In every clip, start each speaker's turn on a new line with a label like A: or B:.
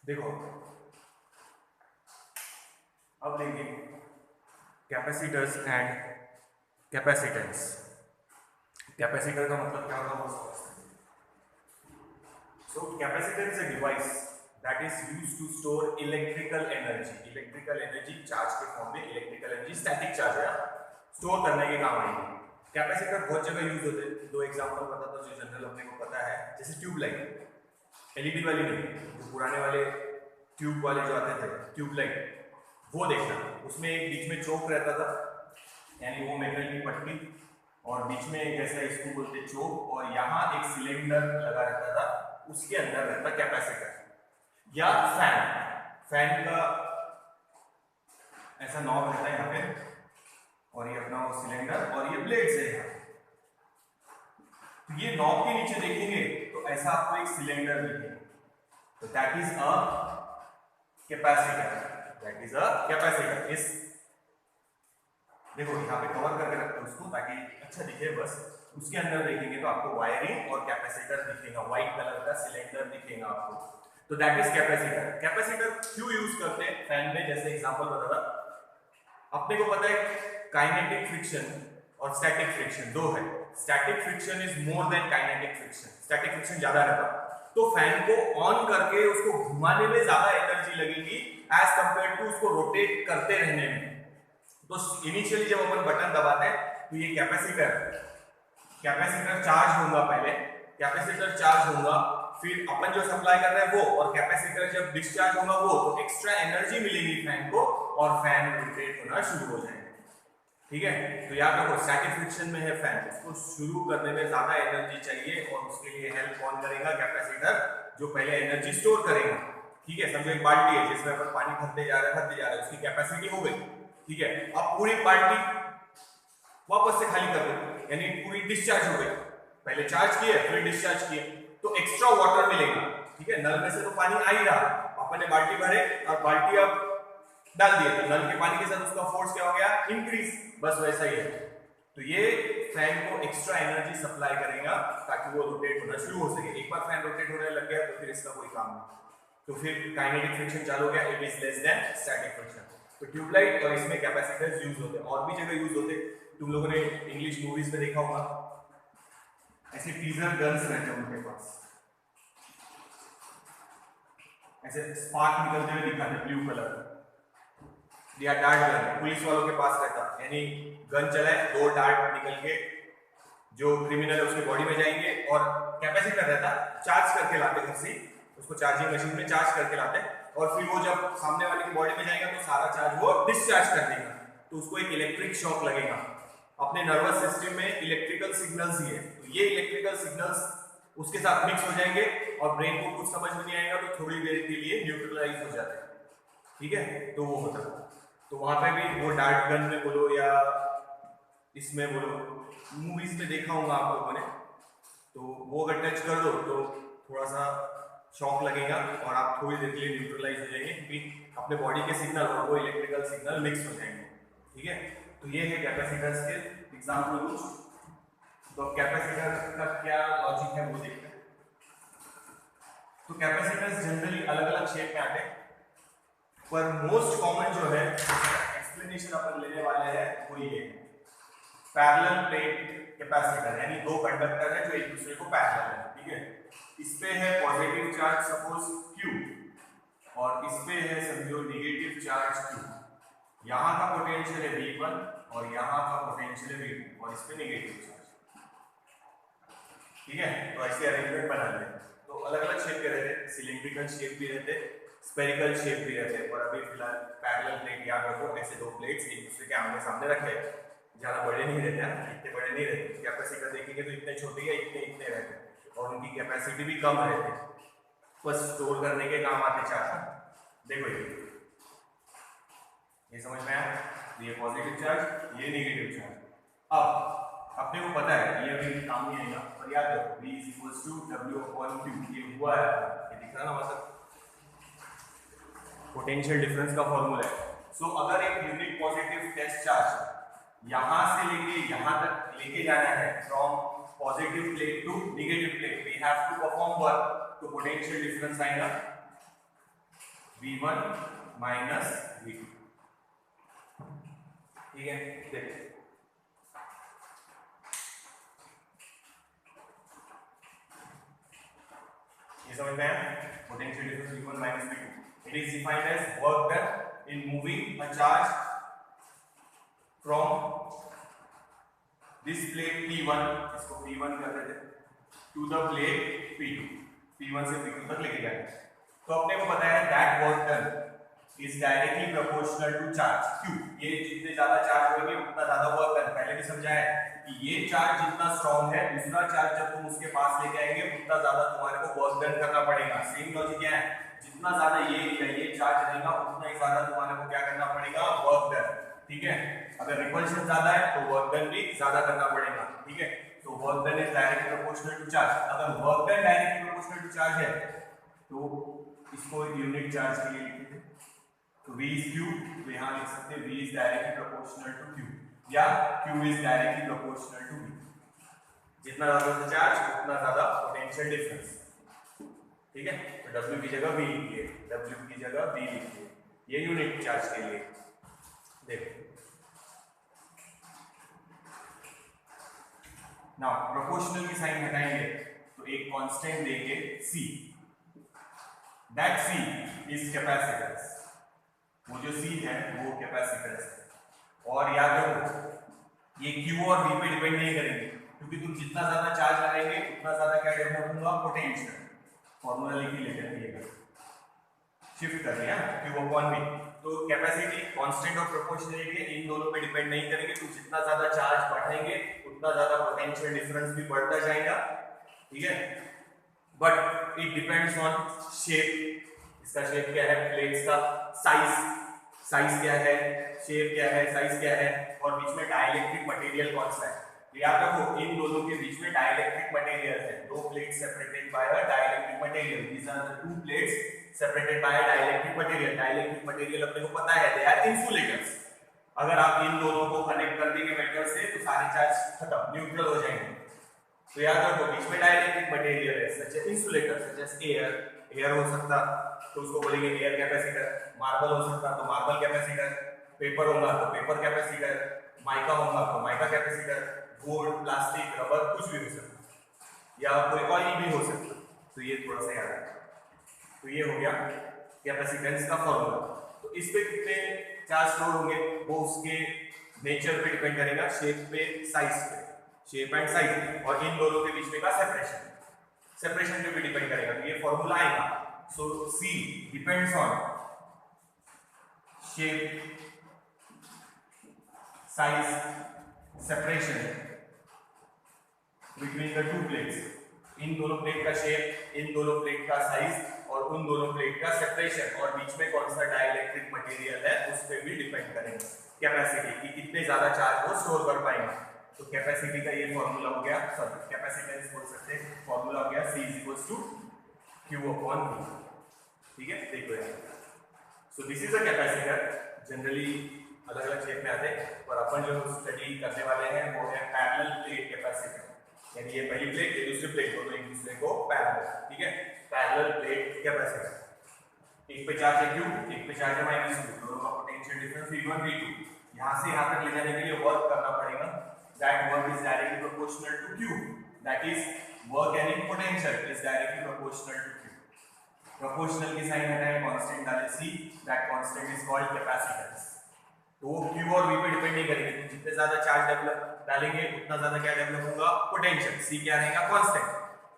A: देखो अब लेंगे कैपेसिटर्स एंड कैपेसिटेंस। कैपेसिटर का मतलब क्या होगा वो समझते हैं। So capacitor is a device that is used to store electrical energy. Electrical energy charge के फॉर्म में, इलेक्ट्रिकल एनर्जी स्टैटिक चार्ज है, स्टोर करने के काम आएगी। कैपेसिटर बहुत जगह यूज होते हैं। दो एग्जांपल बताता हूँ जो जनरल अपने को पता है, जैसे ट्यूबलाइट। एलईडी वाली नहीं, जो पुराने वाले ट्यूब वाले जो आते थे ट्यूबलाइट, वो देखना। उसमें एक बीच में चोक रहता था, यानी वो मेटल की पट्टी, और बीच में एक ऐसा इसको बोलते चोक, और यहाँ एक सिलेंडर लगा रहता था, उसके अंदर रहता कैपेसिटर। या फैन, फैन का ऐसा नॉब रहता है यहाँ पे, और ये अपना वो सिलेंडर, और ये ब्लेड्स है यहाँ। तो ये नॉब के नीचे देखेंगे तो ऐसा आपको एक सिलेंडर दिखेगा, तो that is a capacitor. That is a capacitor. इस देखो यहाँ पे कवर करके रखते हैं उसको ताकि अच्छा दिखे बस। उसके अंदर देखेंगे तो आपको वायरिंग और कैपेसिटर दिखेगा, व्हाइट कलर का सिलेंडर दिखेगा आपको, तो दैट इज कैपेसिटर। कैपेसिटर क्यों यूज करते हैं फैन में, जैसे एग्जांपल बताता, अपने को पता है काइनेटिक फ्रिक्शन और स्टैटिक फ्रिक्शन दो है। Static friction is more than kinetic friction, static friction ज्यादा रहता, तो फैन को ऑन करके उसको घुमाने में ज्यादा एनर्जी लगेगी एज कंपेयर टू उसको रोटेट करते रहने में। तो इनिशियली जब अपन बटन दबाते हैं तो ये कैपेसिटर चार्ज होगा, पहले कैपेसिटर चार्ज होगा, फिर अपन जो सप्लाई कर रहे हैं वो, और कैपेसिटर जब डिस्चार्ज होगा वो, तो एक्स्ट्रा एनर्जी मिलेगी फैन को और फैन रोटेट होना शुरू हो जाएगा। ठीक है, तो याद रखो स्टैटिक फ्रिक्शन में है फैन, उसको शुरू करने में ज्यादा एनर्जी चाहिए, और उसके लिए हेल्प कौन करेगा, कैपेसिटर, जो पहले एनर्जी स्टोर करेगा। ठीक है, समझो एक बाल्टी है जिसमें अपन पानी भरते जा रहे हैं, उसकी कैपेसिटी हो गई। ठीक है, अब पूरी बाल्टी वापस से खाली कर दो, यानी पूरी डिस्चार्ज हो गई। पहले चार्ज किए फिर डिस्चार्ज किए, तो एक्स्ट्रा वाटर मिलेगा। ठीक है, नल में से तो पानी आ ही रहा, अपन ने बाल्टी भरे और बाल्टी अब डाल दिए, तो नल के पानी के साथ उसका फोर्स क्या हो गया, इंक्रीज। बस वैसा ही है। तो ये फैन को एक्स्ट्रा एनर्जी सप्लाई करेगा ताकि वो रोटेट होना शुरू हो सके। एक बार फैन रोटेट होने लग गया तो फिर इसका कोई काम नहीं, तो फिर काइनेटिक फ्रिक्शन चालू हो गया, it is less then static friction. तो ट्यूबलाइट और इसमें कैपेसिटर्स यूज होते हैं, और भी जगह यूज होते हैं। तुम लोगों ने इंग्लिश मूवीज में देखा होगा, ऐसे टीजर गन्स रहते हैं उनके पास, ऐसे स्पार्क निकलते हुए दिखाते ब्लू कलर या डार्ट गन पुलिस वालों के पास रहता, यानी गन चलाए, दो डार्ट निकल के जो क्रिमिनल है उसके बॉडी में जाएंगे, और कैपेसिटर रहता, चार्ज करके लाते घर से, उसको चार्जिंग मशीन में चार्ज करके लाते, और फिर वो जब सामने वाले की बॉडी में जाएगा तो सारा चार्ज वो डिस्चार्ज कर देगा, तो उसको एक इलेक्ट्रिक शॉक लगेगा। अपने नर्वस सिस्टम में इलेक्ट्रिकल सिग्नल्स ही है, तो ये इलेक्ट्रिकल सिग्नल्स उसके साथ मिक्स हो जाएंगे और ब्रेन को कुछ समझ में नहीं आएगा, तो थोड़ी देर के लिए न्यूट्रलाइज हो जाते हैं। ठीक है, तो वो होता है। तो वहां पे भी वो डार्ट गन में बोलो या इसमें बोलो, मूवीज में देखा होगा आप लोगों ने, तो वो अगर टच कर दो तो थोड़ा सा शॉक लगेगा और आप थोड़ी देर के लिए न्यूट्रलाइज हो जाएंगे, क्योंकि अपने बॉडी के सिग्नल और वो इलेक्ट्रिकल सिग्नल मिक्स हो जाएंगे। ठीक है, तो ये है कैपेसिटर्स के एग्जाम्पल कुछ। तो कैपेसिटर का क्या लॉजिक है वो देखते हैं। तो कैपेसिटर्स जनरली अलग अलग शेप में आते हैं, पर मोस्ट कॉमन जो है एक्सप्लेनेशन अपन लेने वाले हैं वो ये है, पैरेलल प्लेट कैपेसिटर, यानी दो कंडक्टर है जो एक दूसरे को पैरेलल है। ठीक है, इस पे है पॉजिटिव चार्ज सपोज Q, और इस पे है समझो नेगेटिव चार्ज Q। यहाँ का पोटेंशियल है V1 और यहाँ का पोटेंशियल है V2, और इस पे नेगेटिव चार्ज। ठीक है, तो ऐसे अरेंजमेंट बना लें। तो अलग अलग शेप के रहते हैं, सिलिंड्रिकल शेप भी रहते, स्फेरिकल शेप भी रहते हैं, और अभी फिलहाल पैरेलल प्लेट याद रखो, ऐसे दो प्लेट्स एक दूसरे के आमने सामने रखे, ज्यादा बड़े नहीं रहते हैं, इतने बड़े नहीं रहते। कैपेसिटर देखेंगे तो इतने छोटे या इतने इतने रहते हैं, और उनकी कैपेसिटी भी कम रहती है, बस स्टोर करने के काम आते चार्ज। देखो ये समझ में आया, ये पॉजिटिव चार्ज, ये नेगेटिव चार्ज। अब अपने को पता है ये अभी काम नहीं आएगा, पर याद रखो V = W/Q, ये हुआ है, ये दिख रहा ना, मतलब पोटेंशियल डिफरेंस का फॉर्मूला है। सो अगर एक यूनिट पॉजिटिव टेस्ट चार्ज यहां से लेके यहां तक लेके जाना है, from positive plate to negative plate, we have to perform work, तो पोटेंशियल डिफरेंस आएगा V1 माइनस V2। ठीक है, देखिए ये समझ में आया? Potential difference V1 minus V2 it is defined as work done in moving a charge from this plate P1, इसको P1 कर देते to the plate P2, P1 से P2 तक लेके जाएंगे। तो अपने को पता है that work done is directly proportional to charge Q। ये जितने ज्यादा चार्ज होंगे उतना ज्यादा वर्क डन। पहले भी समझाया है कि ये चार्ज जितना स्ट्रांग है, दूसरा चार्ज जब तुम उसके पास लेके आएंगे उतना ज्यादा तुम्हारे को वर्क डन करना पड़ेगा। सेम लॉजिक क्या है, जितना ज्यादा ये चार्ज रहेगा उतना ही ज्यादा तुम्हारे को क्या करना पड़ेगा, वर्क डन। ठीक है, अगर रिपल्शन ज्यादा है तो वर्क डन भी ज्यादा करना पड़ेगा। ठीक है, तो work done is directly proportional to charge. अगर work done directly proportional to charge है तो इसको यूनिट चार्ज के लिए लिखते थे, तो V is Q, तो यहाँ लिख सकते हैं V is directly proportional to Q या Q is directly proportional to V। जितना ज्यादा चार्ज उतना ज्यादा पोटेंशियल डिफरेंस। ठीक है, तो W की जगह V लिखिए, W की जगह V लिखिए, ये यूनिट चार्ज के लिए। देखो नाउ प्रोपोर्शनल की साइन हटाएंगे तो एक कांस्टेंट देंगे C, that C is capacitance. वो जो C है वो कैपेसिटेंस है। और याद रखो ये Q और V पे डिपेंड नहीं करेंगे, क्योंकि तुम जितना ज्यादा चार्ज लगाएंगे उतना ज्यादा क्या डेवलप होगा, पोटेंशियल। फॉर्मूला लिख ही लेते हैं, शिफ्ट कर दिया Q अपॉन V। तो कैपेसिटी कांस्टेंट और प्रोपोर्शनलिटी इन दोनों पे डिपेंड नहीं करेंगे। तुम जितना ज्यादा चार्ज बढ़ाएंगे उतना ज्यादा पोटेंशियल डिफरेंस भी बढ़ता जाएगा। ठीक है, but it depends on shape. इसका शेप क्या है, प्लेट्स का साइज क्या है, शेप क्या है, साइज क्या है, और बीच में डाइलेक्ट्रिक मटेरियल कौन सा है। तो याद रखो इन दोनों के बीच में डाइलेक्ट्रिक मटेरियल है, दो plates separated by a dielectric material. These are the two plates separated by a dielectric material. Dielectric material अपने को पता है दे आर इंसुलेटर्स। अगर आप इन दोनों को कनेक्ट कर देंगे मेटल से तो सारे चार्ज खत्म, न्यूट्रल हो जाएंगे। तो याद रखो बीच में डाइलेक्ट्रिक मटेरियल है, such as insulator, such as air हो सकता तो उसको बोलेंगे एयर कैपेसिटर, मार्बल हो सकता तो मार्बल कैपेसिटर, पेपर होगा तो पेपर कैपेसिटर, माइका होगा तो mica capacitor, gold, plastic, rubber, कुछ भी हो सकता या कोई ऑयल भी हो सकता। तो ये थोड़ा सा याद रखना। तो ये हो गया कैपेसिटेंस का फॉर्मूला। तो इस पे कितने चार्ज स्टोर होंगे वो उसके नेचर पे डिपेंड करेगा, शेप पे, साइज पे, शेप एंड साइज, और इन दोनों के बीच में का सेपरेशन पे भी डिपेंड करेगा। तो ये फॉर्मूला आएगा। So C depends on shape, size, separation between the two plates. इन दोनों प्लेट का शेप, इन दोनों प्लेट का साइज और उन दोनों प्लेट का सेपरेशन, और बीच में कौन सा डाइलेक्ट्रिक मटेरियल है उस पे भी डिपेंड करेंगे कैपेसिटी की कितने ज्यादा चार्ज वो स्टोर कर पाएंगे। तो कैपेसिटी का ये फॉर्मूला हो गया, सॉरी कैपेसिटेंस बोल सकते हैं, फॉर्मूला हो गया C = Q अपॉन V। ठीक है, देखो यार, so this is a capacitor. Generally अलग अलग शेप में आते हैं, पर अपन जो स्टडी करने वाले हैं वो है पैरेलल प्लेट कैपेसिटर, यानी ये पहली प्लेट ये दूसरी प्लेट दोनों एक दूसरे को पैरेलल। ठीक है, पैरेलल प्लेट कैपेसिटर। एक पे चार्ज है Q, एक पे चार्ज है -Q, दोनों का पोटेंशियल डिफरेंस V1 V2। यहाँ से यहाँ तक ले जाने के लिए वर्क करना पड़ेगा, that work is directly proportional to Q, that is work any potential is directly proportional to Q। Proportional की साइन हटाएं, कांस्टेंट डालें C, that constant is called capacitance. तो वो Q और V पे डिपेंड नहीं करेंगे, जितने ज्यादा चार्ज डेवलप डालेंगे उतना ज्यादा क्या डेवलप होगा, पोटेंशियल। C क्या रहेगा, कांस्टेंट।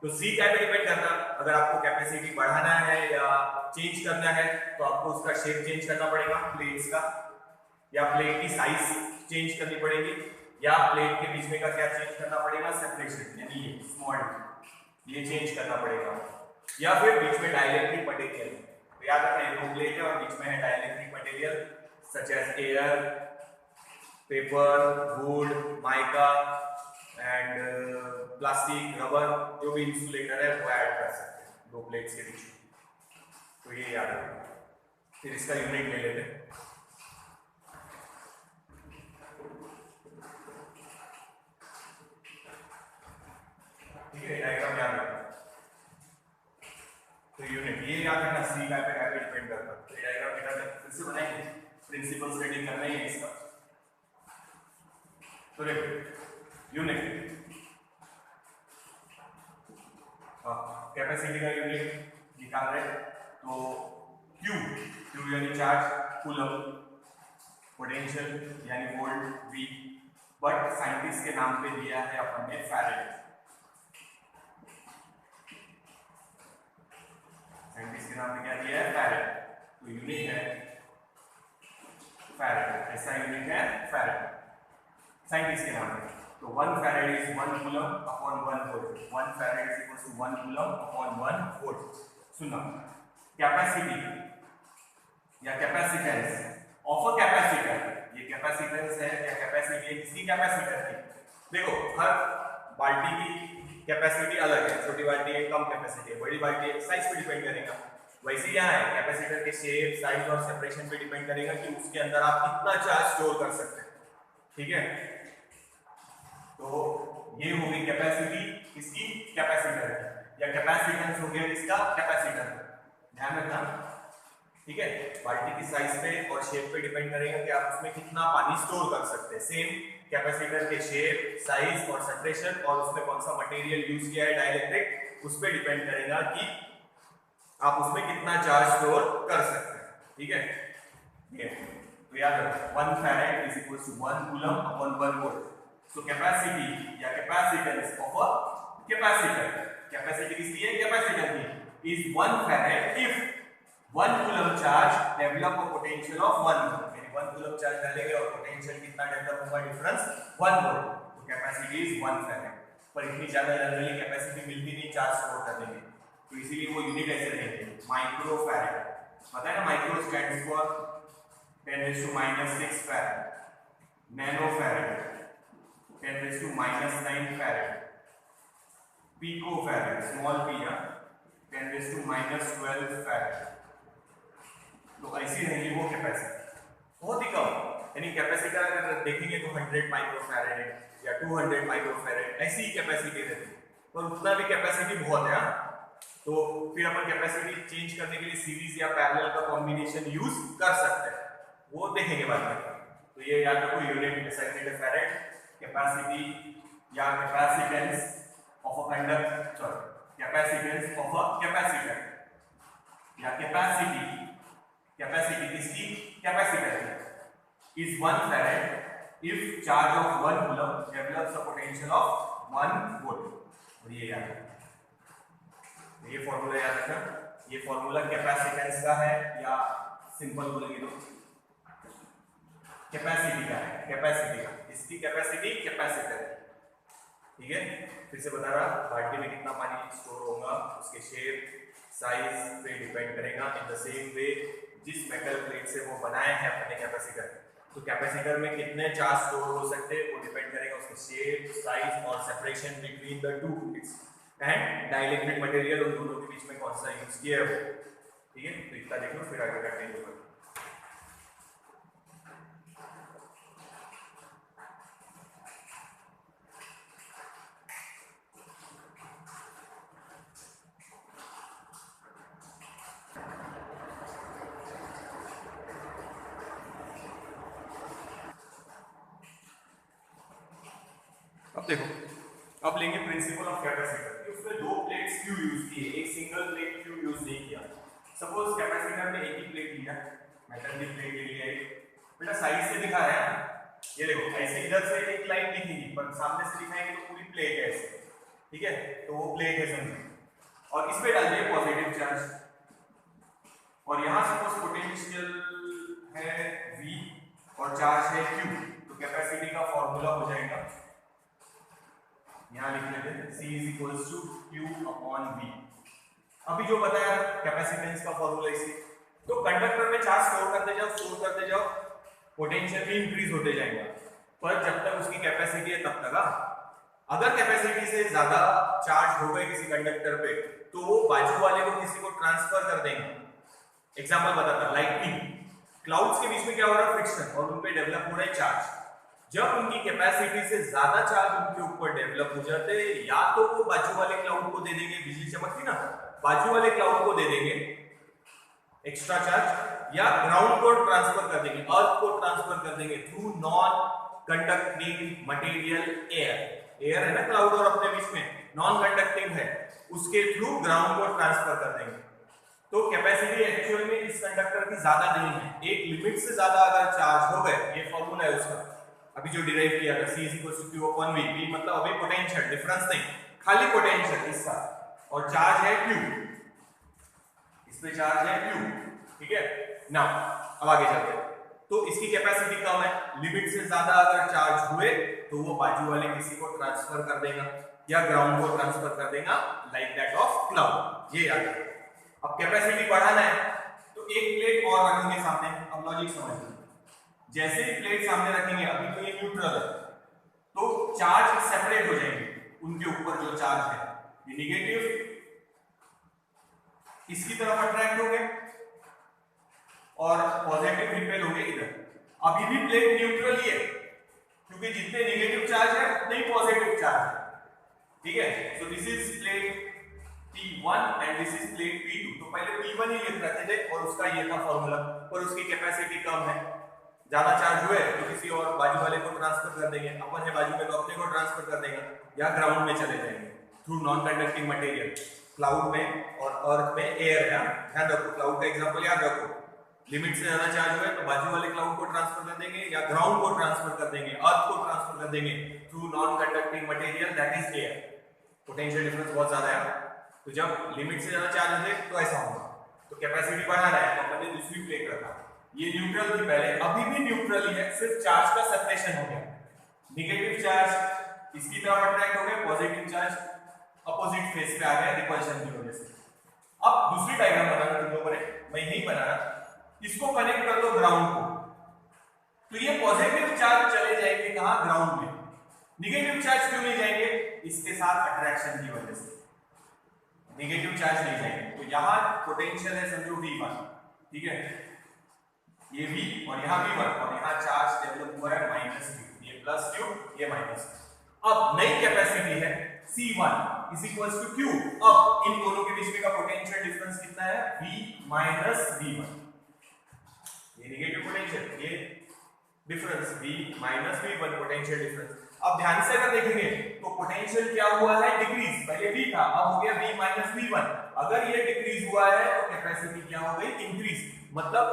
A: तो C क्या पे डिपेंड करता है, अगर आपको कैपेसिटी बढ़ाना है या चेंज करना है तो आपको उसका शेप चेंज करना पड़ेगा प्लेट्स का, या प्लेट की साइज चेंज करनी पड़ेगी, या प्लेट के बीच में का क्या चेंज करना पड़ेगा, सेपरेशन, यानी ये स्मॉल ये चेंज करना पड़ेगा, या फिर बीच में डाइलेक्ट्रिक मटेरियल। तो याद रखना ये दो प्लेट है और बीच में है dielectric material such as air, paper, wood, mica and plastic, rubber, जो भी इंसुलेटर है वो ऐड कर सकते हैं दो प्लेट्स के बीच में। तो ये याद रखना। फिर इसका यूनिट ले लेते हैं। ठीक है, डायग्राम याद रखना। तो यूनिट ये याद रखना, C का पे डिपेंड करता है। तो ये डायग्राम बेटा फिर से बनाएंगे, प्रिंसिपल स्टडी करना ही है इसका। तो देखो यूनिट, कैपेसिटी का यूनिट निकाल रहे, तो क्यू यानी चार्ज, कूलम, पोटेंशियल यानी वोल्ट, वी, बट साइंटिस्ट के नाम पे दिया है अपन ने फैराडे। साइंटिस्ट के नाम पे क्या दिया है? फैराडे। तो यूनिट है फैराडे, ऐसा यूनिट है फैराडे साइंटिस्ट के नाम पे। तो 1 farad is 1 coulomb upon 1 volt. 1 farad is equal to 1 coulomb upon 1 volt. सुनो, कैपेसिटी या कैपेसिटेंस ऑफ अ कैपेसिटर, ये कैपेसिटेंस है या कैपेसिटी है किसी कैपेसिटर की। देखो हर बाल्टी की कैपेसिटी अलग है, छोटी बाल्टी है कम कैपेसिटी है, बड़ी बाल्टी है साइज पे डिपेंड करेगा। वैसे यहाँ है कैपेसिटर के शेप, साइज और सेपरेशन पे डिपेंड करेगा कि उसके अंदर आप कितना चार्ज स्टोर कर सकते हैं। ठीक है, तो ये हो गई कैपेसिटी किसकी? कैपेसिटर की, या कैपेसिटेंस हो गया किसका? कैपेसिटर। ध्यान रखना, ठीक है। बाल्टी की साइज पे और शेप पे डिपेंड करेगा कि आप उसमें कितना पानी स्टोर कर सकते हैं। सेम कैपेसिटर के शेप, साइज और सेपरेशन और उसमें कौन सा मटेरियल यूज किया है, डाइलेक्ट्रिक, उस पर डिपेंड करेगा कि आप उसमें कितना चार्ज स्टोर कर सकते हैं। ठीक है, ये तो याद रखो 1 farad is equal to 1 coulomb upon 1 volt. So capacity या capacitance of a capacitor, capacity किसकी है? कैपेसिटर की, is 1 farad if 1 coulomb charge develop a potential of 1 volt. यानी 1 कूलम चार्ज डालेंगे और पोटेंशियल कितना डेवलप होगा? Difference 1 volt. तो कैपेसिटी इज 1 फैराड। पर इतनी ज्यादा जनरली कैपेसिटी मिलती नहीं चार्ज स्टोर करने की, तो इसीलिए वो यूनिट ऐसे रहेंगे, माइक्रो फैराड। पता है ना, micro stands for 10⁻⁻⁶ farad, nano farad 10⁻⁹ farad, pico farad, small P या 10⁻12 फैराड। तो ऐसी रहेगी वो कैपेसिटी, बहुत ही कम। यानी कैपेसिटर अगर देखेंगे तो 100 माइक्रो फैराड या 200 माइक्रो फैराड ऐसी ही कैपेसिटी रहती है, पर उतना भी कैपेसिटी बहुत है। तो फिर अपन कैपेसिटी चेंज करने के लिए सीरीज या पैरेलल का कॉम्बिनेशन यूज कर सकते हैं, वो देखेंगे बाद में। तो ये याद रखो, यूनिट सेकेंड फैराड, कैपेसिटी या capacitance of a conductor, sorry capacitance of a capacitor या कैपेसिटी किसकी? Capacitor is 1 farad if charge of 1 coulomb develops a potential of 1 volt. और ये याद रखो, ये फॉर्मूला याद रखना। ये फॉर्मूला कैपेसिटेंस का है या सिंपल बोलेंगे तो कैपेसिटी का है, कैपेसिटी का, इसकी कैपेसिटी कैपेसिटर। ठीक है, फिर से बता रहा, बाल्टी में कितना पानी स्टोर होगा उसके शेप, साइज पे डिपेंड करेगा। इन द सेम वे जिस मेटल प्लेट से वो बनाए हैं अपने कैपेसिटर, तो कैपेसिटर में कितने चार्ज स्टोर हो सकते हैं वो डिपेंड करेगा उसके शेप, साइज और separation between the two plates and dielectric material, उन दोनों के बीच में कौन सा यूज किया है वो। ठीक है, तो इतना देख लो, फिर आगे कंटिन्यू करो। अब देखो, अब लेंगे प्रिंसिपल ऑफ कैपेसिटर। उसमें 2 प्लेट्स क्यों यूज किए, एक सिंगल प्लेट क्यों यूज नहीं किया। सपोज कैपेसिटर ने एक ही प्लेट लिया, मेटल की प्लेट ले लिया एक, बेटा साइड से दिखा रहा है, ये देखो ऐसे इधर से एक लाइन दिखेगी, पर सामने से दिखाएंगे तो पूरी प्लेट है ऐसे। ठीक है, तो वो प्लेट है समझिए, और इस पे डाल दिए पॉजिटिव चार्ज, और यहाँ सपोज पोटेंशियल है V और चार्ज है Q, तो कैपेसिटी का फॉर्मूला हो जाएगा, यहाँ लिख लेते हैं, C is equals to Q upon V। अभी जो बताया कैपेसिटेंस का फॉर्मूला इसी, तो कंडक्टर में चार्ज स्टोर करते जाओ, पोटेंशियल भी इंक्रीज होते जाएगा, पर जब तक उसकी कैपेसिटी है तब तक। अगर कैपेसिटी से ज्यादा चार्ज हो गए किसी कंडक्टर पे, तो वो बाजू वाले को किसी को ट्रांसफर कर देंगे। एग्जांपल बताता, लाइटनिंग, क्लाउड्स के बीच में क्या हो रहा है? फ्रिक्शन, और उन पे डेवलप हो रहा है चार्ज। जब उनकी कैपेसिटी से ज्यादा चार्ज उनके ऊपर डेवलप हो जाते हैं, या तो वो बाजू वाले क्लाउड को दे देंगे, बिजली चमकती ना, बाजू वाले क्लाउड को दे देंगे, एक्स्ट्रा चार्ज या ग्राउंड को ट्रांसफर कर देंगे, अर्थ को ट्रांसफर कर देंगे through non conducting material air. Air है ना क्लाउड और अपने बीच में, नॉन कंडक्टिंग है, उसके थ्रू ग्राउंड को ट्रांसफर कर देंगे। तो कैपेसिटी एक्चुअल में इस कंडक्टर की ज्यादा नहीं है, एक लिमिट से ज्यादा अगर चार्ज हो गए, ये फॉर्मूला है उसका अभी जो डिराइव किया था, C = Q / V। V मतलब अभी पोटेंशियल, डिफरेंस नहीं, खाली पोटेंशियल इसका, और चार्ज है Q, इस पे चार्ज है Q, ठीक है ना। अब आगे चलते हैं, तो इसकी कैपेसिटी कम है, लिमिट से ज्यादा अगर चार्ज हुए तो वो बाजू वाले किसी को ट्रांसफर कर देगा या ग्राउंड को ट्रांसफर कर देगा, लाइक दैट ऑफ क्लाउड। ये याद रखो। अब कैपेसिटी बढ़ाना है तो एक प्लेट और रखेंगे सामने। अब लॉजिक समझिए, जैसे ही प्लेट सामने रखेंगे, अभी तो ये न्यूट्रल है, तो चार्ज सेपरेट हो जाएंगे, उनके ऊपर जो चार्ज है ये निगेटिव इसकी तरफ अट्रैक्ट होंगे और पॉजिटिव रिपेल होंगे इधर। अभी भी प्लेट न्यूट्रल ही है, क्योंकि जितने निगेटिव चार्ज है उतने ही पॉजिटिव चार्ज है, ठीक है। So this is plate P1 and this is plate P2। तो पहले P1 ही लिख रखे थे और उसका ये था फॉर्मूला, पर उसकी कैपेसिटी कम है, ज्यादा चार्ज हुए तो किसी और बाजू वाले को ट्रांसफर कर देंगे, अपन है बाजू में तो अपने को ट्रांसफर कर देगा या ग्राउंड में चले जाएंगे through non conducting material. Cloud में और अर्थ में एयर है, ध्यान रखो, क्लाउड का एग्जांपल याद रखो। लिमिट से ज्यादा चार्ज हुए तो बाजू वाले क्लाउड को ट्रांसफर कर देंगे या ग्राउंड को ट्रांसफर कर देंगे, अर्थ को ट्रांसफर कर देंगे through non conducting material, that is air. Potential difference बहुत ज्यादा है, तो जब लिमिट से ज्यादा चार्ज है तो ऐसा होगा। तो कैपेसिटी बढ़ाना है तो हमने दूसरी प्लेट रखा, ये न्यूट्रल थी पहले, अभी भी न्यूट्रल ही है, सिर्फ चार्ज का सेपरेशन हो गया। निगेटिव चार्ज इसकी तरफ अट्रैक्ट हो गए, पॉजिटिव चार्ज अपोजिट फेस पे आ गया रिपल्शन की वजह से। अब दूसरी डायग्राम बनाना तुम लोगों ने, मैं यही बनाना, इसको कनेक्ट कर दो ग्राउंड को, तो ये पॉजिटिव चार्ज चले जाएंगे कहां, ग्राउंड में। निगेटिव चार्ज क्यों नहीं जाएंगे, इसके साथ अट्रैक्शन की वजह से निगेटिव चार्ज नहीं जाएंगे। तो यहां पोटेंशियल है समझो V1, ठीक है, ये V और यहाँ V1, और यहाँ चार्ज डेवलप हुआ है -Q, ये +Q ये -Q। अब नई कैपेसिटी है C1 = Q। अब इन दोनों के बीच में का पोटेंशियल डिफरेंस कितना है, V - V1, ये निगेटिव पोटेंशियल, ये difference V - V1 potential difference. अब ध्यान से अगर देखेंगे तो पोटेंशियल क्या हुआ है, डिक्रीज, पहले V था अब हो गया V - V1। अगर ये डिक्रीज हुआ है तो कैपेसिटी क्या हो गई, इंक्रीज। मतलब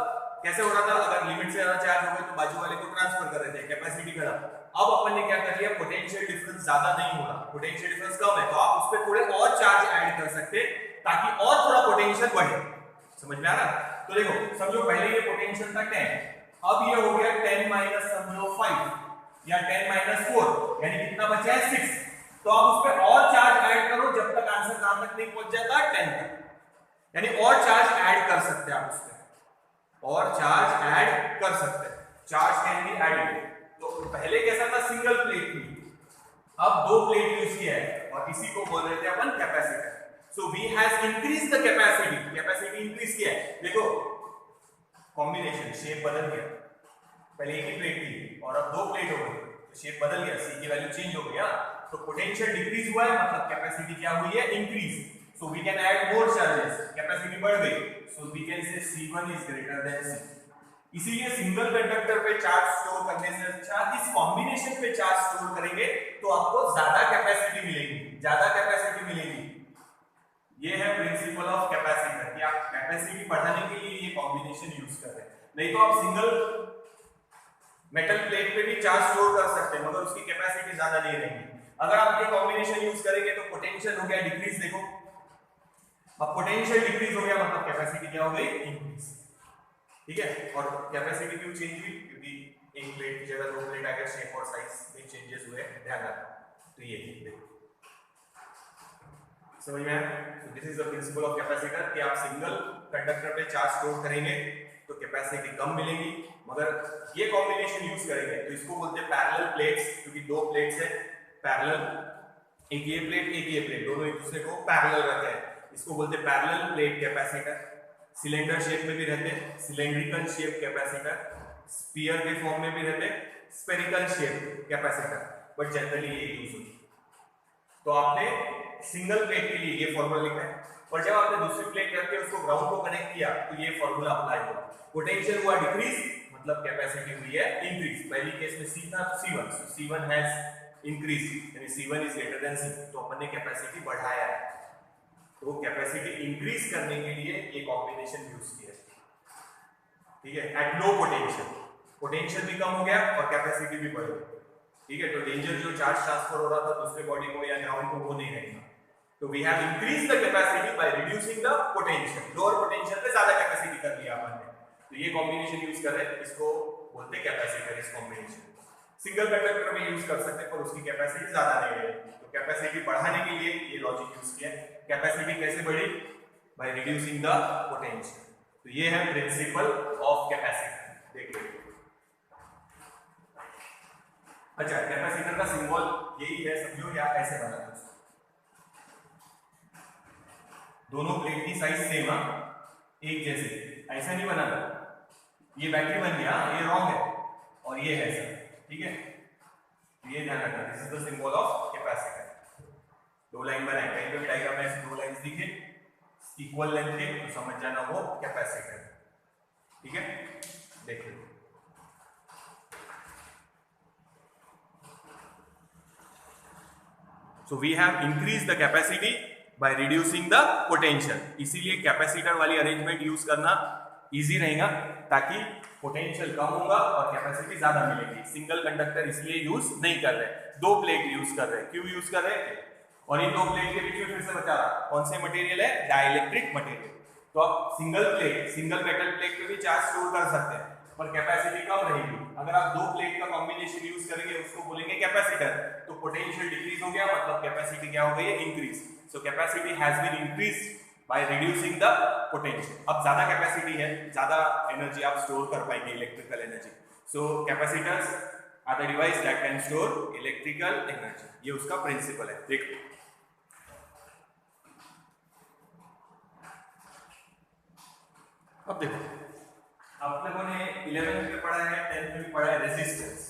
A: कैसे हो रहा था, अगर लिमिट से ज्यादा चार्ज हो गए तो बाजू वाले को ट्रांसफर कर रहे थे, कैपेसिटी बढ़ा। अब अपन ने क्या कर लिया, पोटेंशियल डिफरेंस ज्यादा नहीं हो रहा, पोटेंशियल डिफरेंस कम है, तो आप उस पर थोड़े और चार्ज ऐड कर सकते ताकि और थोड़ा पोटेंशियल बढ़े। समझ में आ रहा? तो देखो, समझो पहले ये पोटेंशियल था 10, अब ये हो गया 10 - समझो 5 या 10 - 4, यानी कितना बचा है 6। तो आप उस पर और चार्ज ऐड करो जब तक आंसर कहां तक नहीं पहुंच जाता, 10 तक, यानी और चार्ज ऐड कर सकते हैं आप उस पर, और चार्ज ऐड कर सकते हैं, चार्ज कैन बी एडेड। तो पहले कैसा था, सिंगल प्लेट थी, अब दो प्लेट यूज किया है और इसी को बोल रहे थे अपन capacitor. So we has increased the capacity, capacity increase किया है। देखो कॉम्बिनेशन, शेप बदल गया, पहले एक ही प्लेट थी और अब दो प्लेट हो गई, तो शेप बदल गया, C की वैल्यू चेंज हो गया, तो पोटेंशियल डिक्रीज हुआ है, मतलब कैपेसिटी क्या हुई है, increase. So we can add more charges, capacity बढ़ गई, so we can say C1 is greater than C। इसीलिए सिंगल कंडक्टर पे चार्ज स्टोर करने से अच्छा इस कॉम्बिनेशन पे चार्ज स्टोर करेंगे तो आपको ज्यादा कैपेसिटी मिलेगी, ज्यादा कैपेसिटी मिलेगी। ये है प्रिंसिपल ऑफ कैपेसिटर, कि आप कैपेसिटी बढ़ाने के लिए ये कॉम्बिनेशन यूज कर रहे हैं। नहीं तो आप सिंगल मेटल प्लेट पे भी चार्ज स्टोर कर सकते हैं, मगर उसकी कैपेसिटी ज्यादा नहीं रहेगी। अगर आप ये कॉम्बिनेशन यूज करेंगे तो पोटेंशियल हो गया डिक्रीज, देखो अब पोटेंशियल डिक्रीज हो गया, मतलब कैपेसिटी क्या हो गई, इंक्रीज, ठीक है। और कैपेसिटी क्यों चेंज हुई, क्योंकि एक प्लेट की जगह दो प्लेट आ गए, शेप और साइज में चेंजेस हुए, ध्यान रखना। तो ये देखो, समझ में आया? तो this is the principle of capacitor, कि आप सिंगल कंडक्टर पे चार्ज स्टोर करेंगे तो कैपेसिटी कम मिलेगी, मगर ये कॉम्बिनेशन यूज करेंगे तो इसको बोलते हैं पैरेलल प्लेट्स, क्योंकि दो प्लेट्स है पैरेलल, एक ये प्लेट एक ये प्लेट, दोनों एक दूसरे को पैरेलल रखते हैं, इसको बोलते हैं parallel plate capacitor. Cylinder shape में भी रहते हैं, सिलेंड्रिकल शेप कैपेसिटर, स्फीयर के फॉर्म में भी रहते हैं, spherical shape capacitor, but generally ये यूज होती है। तो आपने सिंगल प्लेट के लिए ये फॉर्मूला लिखा है, और जब आपने दूसरी प्लेट रख के उसको ग्राउंड को कनेक्ट किया तो ये फॉर्मूला अप्लाई हुआ। पोटेंशियल हुआ डिक्रीज, मतलब कैपेसिटी हुई है इंक्रीज। पहली केस में C था तो C1, so C1 has increase, यानी C1 is greater than C, तो अपन ने कैपेसिटी बढ़ाया है। तो कैपेसिटी इंक्रीज करने के लिए ये कॉम्बिनेशन यूज किया, ठीक है, एट लो पोटेंशियल। पोटेंशियल भी कम हो गया और कैपेसिटी भी बढ़ गई, ठीक है। तो डेंजर जो चार्ज ट्रांसफर हो रहा था दूसरे बॉडी को या ग्राउंड को, वो नहीं रहेगा। तो we have increase the capacity by reducing the potential. Lower potential पे ज्यादा कैपेसिटी कर लिया अपन ने, तो ये कॉम्बिनेशन यूज कर रहे हैं, इसको बोलते हैं कैपेसिटर। इस कॉम्बिनेशन सिंगल कंडक्टर में यूज कर सकते हैं पर उसकी कैपेसिटी ज्यादा नहीं है, तो कैपेसिटी बढ़ाने के लिए ये लॉजिक यूज किया। कैपेसिटी कैसे बढ़ी? Bye reducing the potential. तो ये है प्रिंसिपल ऑफ कैपेसिटर। देखिए, अच्छा, कैपेसिटर का सिंबल यही है समझो, या ऐसे बना है, दोनों प्लेट की साइज सेम है, एक जैसे, ऐसा नहीं बना। ये बैटरी बन गया, ये रॉन्ग है और ये है सर, ठीक है। ये ध्यान रखना, this is the symbol of capacitor. दो लाइन बनाए, कहीं पे डायग्राम में ऐसे दो लाइंस दिखे इक्वल लेंथ के, तो समझ जाना वो कैपेसिटर, ठीक है। देखिए, so we have increased the capacity by reducing the potential। इसीलिए कैपेसिटर वाली अरेंजमेंट यूज करना इजी रहेगा, ताकि पोटेंशियल कम होगा और कैपेसिटी ज्यादा मिलेगी। सिंगल कंडक्टर इसलिए यूज नहीं कर रहे, दो प्लेट यूज कर रहे। क्यों यूज कर रहे? और इन दो प्लेट के बीच में फिर से बचा रहा कौन से मटेरियल है? Dielectric material. तो आप सिंगल मेटल प्लेट पे भी चार्ज स्टोर कर सकते हैं, पर कैपेसिटी कम रहेगी। अगर आप दो प्लेट का कॉम्बिनेशन यूज करेंगे, उसको बोलेंगे कैपेसिटर, तो पोटेंशियल डिक्रीज हो गया, मतलब कैपेसिटी क्या हो गई है? Increase. So capacity has been increased by reducing the potential. अब ज्यादा कैपेसिटी है, ज्यादा एनर्जी आप स्टोर कर पाएंगे, electrical energy. So capacitors are the device that can store electrical energy. ये उसका प्रिंसिपल है। देखो, अब देखो, आप लोगों ने 11th में पढ़ा है, 10th में पढ़ा है रेजिस्टेंस।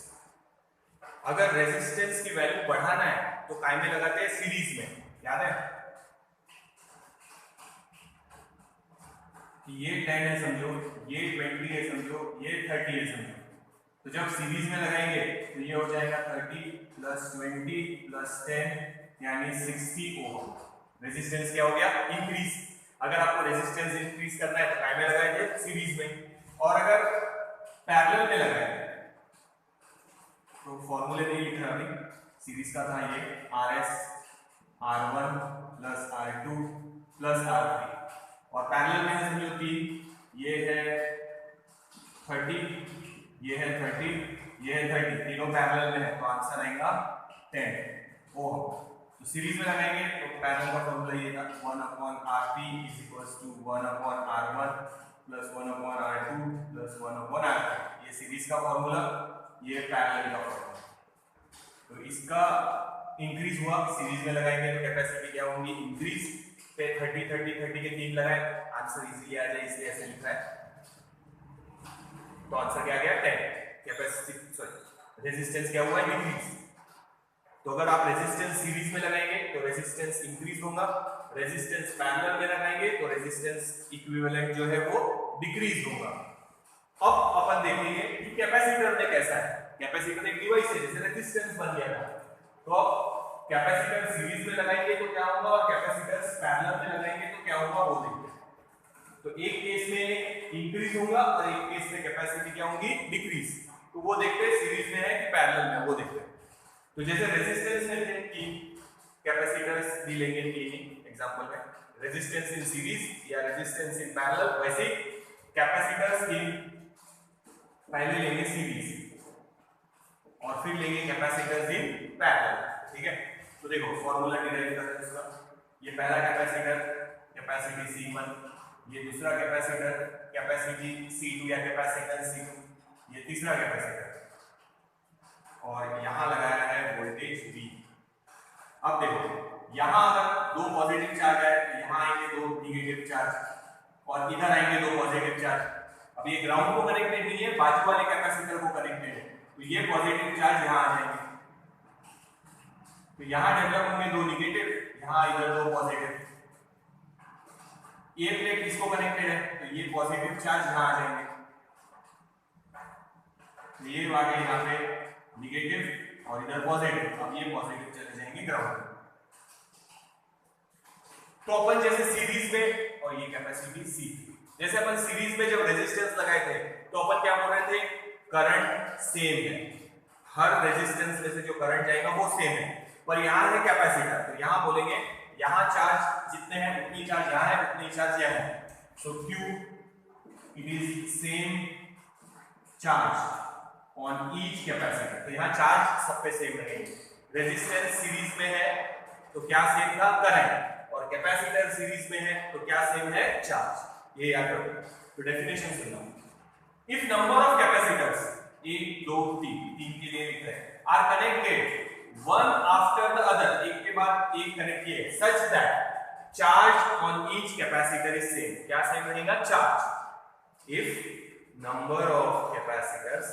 A: अगर रेजिस्टेंस की वैल्यू बढ़ाना है तो काय में लगाते हैं? सीरीज में, याद है? ये 10 है समझो, ये 20 है समझो, ये 30 है समझो। तो जब सीरीज में लगाएंगे तो ये हो जाएगा 30 + 20 + 10 यानी 60 ओम। रेजिस्टेंस क्या हो गया? इंक्रीज। अगर आपको रेजिस्टेंस इंक्रीज करना है तो काय में लगाएंगे? सीरीज में। और अगर पैरेलल में लगाएंगे तो फॉर्मूले नहीं लिख रहा अभी, सीरीज का था ये RS R1 + R2 + R3, और पैरेलल में समझो 3, ये है 30, ये है 30, ये है 30, तीनों पैरेलल में है, तो आंसर आएगा 10 ओम। तो सीरीज में लगाएंगे तो पैरेलल का फॉर्मूला ये था 1/RP = 1/R1 + 1/R2 + 1/R3। ये सीरीज का फॉर्मूला, ये पैरेलल का फॉर्मूला। तो इसका इंक्रीज हुआ, सीरीज में लगाएंगे तो कैपेसिटी क्या होगी? इंक्रीज। पे 30 30 30 के 3 लगाए, आंसर इजीली आ जाए, इसलिए ऐसे लिखा है। तो आंसर क्या आ गया? 10। कैपेसिटी सॉरी रेजिस्टेंस क्या हुआ? इंक्रीज। तो अगर आप रेजिस्टेंस सीरीज में लगाएंगे तो रेजिस्टेंस इंक्रीज होगा, रेजिस्टेंस पैरेलल में लगाएंगे तो रेजिस्टेंस इक्विवेलेंट जो है वो डिक्रीज होगा। अब अपन देखेंगे कि कैपेसिटर में कैसा है। कैपेसिटर एक डिवाइस है, जैसे रेजिस्टेंस बन गया था, तो अब कैपेसिटर सीरीज में लगाएंगे तो क्या होगा और कैपेसिटर पैरेलल में लगाएंगे तो क्या होगा वो देखते हैं। तो एक केस में इंक्रीज होगा और एक केस में कैपेसिटी क्या होगी? डिक्रीज। तो वो देखते हैं सीरीज में है कि पैरेलल में, वो देखते हैं। तो जैसे रेजिस्टेंस में थे 3, कैपेसिटर्स भी लेंगे 3 एग्जांपल में, रेजिस्टेंस इन सीरीज या रेजिस्टेंस इन पैरेलल, वैसे कैपेसिटर्स इन पहले लेंगे सीरीज और फिर लेंगे कैपेसिटर्स इन पैरेलल, ठीक है। तो देखो फॉर्मूला डिराइव कर रहे हैं इसका। ये पहला कैपेसिटर कैपेसिटी C1, ये दूसरा कैपेसिटर कैपेसिटी C2 या कैपेसिटेंस C2, ये तीसरा कैपेसिटर, और यहां लगाया है वोल्टेज V। अब देखो, यहां अगर दो पॉजिटिव चार्ज है तो यहां आएंगे दो नेगेटिव चार्ज और इधर आएंगे दो पॉजिटिव चार्ज। अब ये ग्राउंड को कनेक्टेड नहीं है, बाजू वाले कैपेसिटर को कनेक्टेड है, तो ये पॉजिटिव चार्ज यहां आ जाएंगे, तो यहां डेवलप होंगे दो नेगेटिव, यहां इधर दो पॉजिटिव। ये प्लेट इसको कनेक्टेड है तो ये पॉजिटिव चार्ज यहां आ जाएंगे, ये आ गए यहाँ पे निगेटिव और इधर पॉजिटिव, अब ये पॉजिटिव चले जाएंगे ग्राउंड। तो अपन जैसे सीरीज में, और ये कैपेसिटी C3, जैसे अपन सीरीज में जब रेजिस्टेंस लगाए थे तो अपन क्या बोल रहे थे, करंट सेम है, हर रेजिस्टेंस में से जो करंट जाएगा वो सेम है, पर यहाँ है कैपेसिटर तो यहाँ बोलेंगे यहाँ चार्ज जितने हैं उतनी चार्ज यहाँ है, उतनी चार्ज यहाँ है, सो Q it is same charge on each capacitor, तो यहाँ चार्ज सब पे सेम रहेंगे। रेजिस्टेंस सीरीज में है तो क्या सेम था, करंट, और कैपेसिटर सीरीज में है तो क्या सेम है, चार्ज। ये याद रखो। तो डेफिनेशन सुनना, इफ नंबर ऑफ कैपेसिटर्स 1 2 3 के लिए लिख रहे हैं are connected one after the other, एक के बाद एक कनेक्ट किए, such that charge on each capacitor is same, क्या सेम रहेगा, charge. If number of capacitors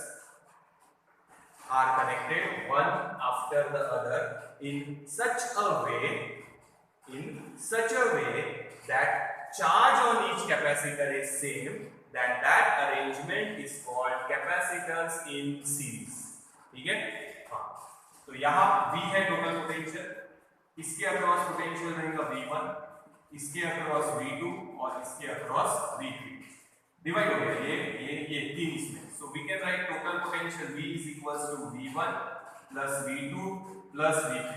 A: are connected one after the other in such a way that charge on each capacitor is same, then that arrangement is called capacitance in series। ठीक है, हाँ, तो यहाँ V है total potential, इसके across potential रहेगा V1, इसके across V2 और इसके अक्रॉस V3, डिवाइड हो गया ये तीन इसमें, so we can write total potential V is equals to V1 plus V2 plus V3,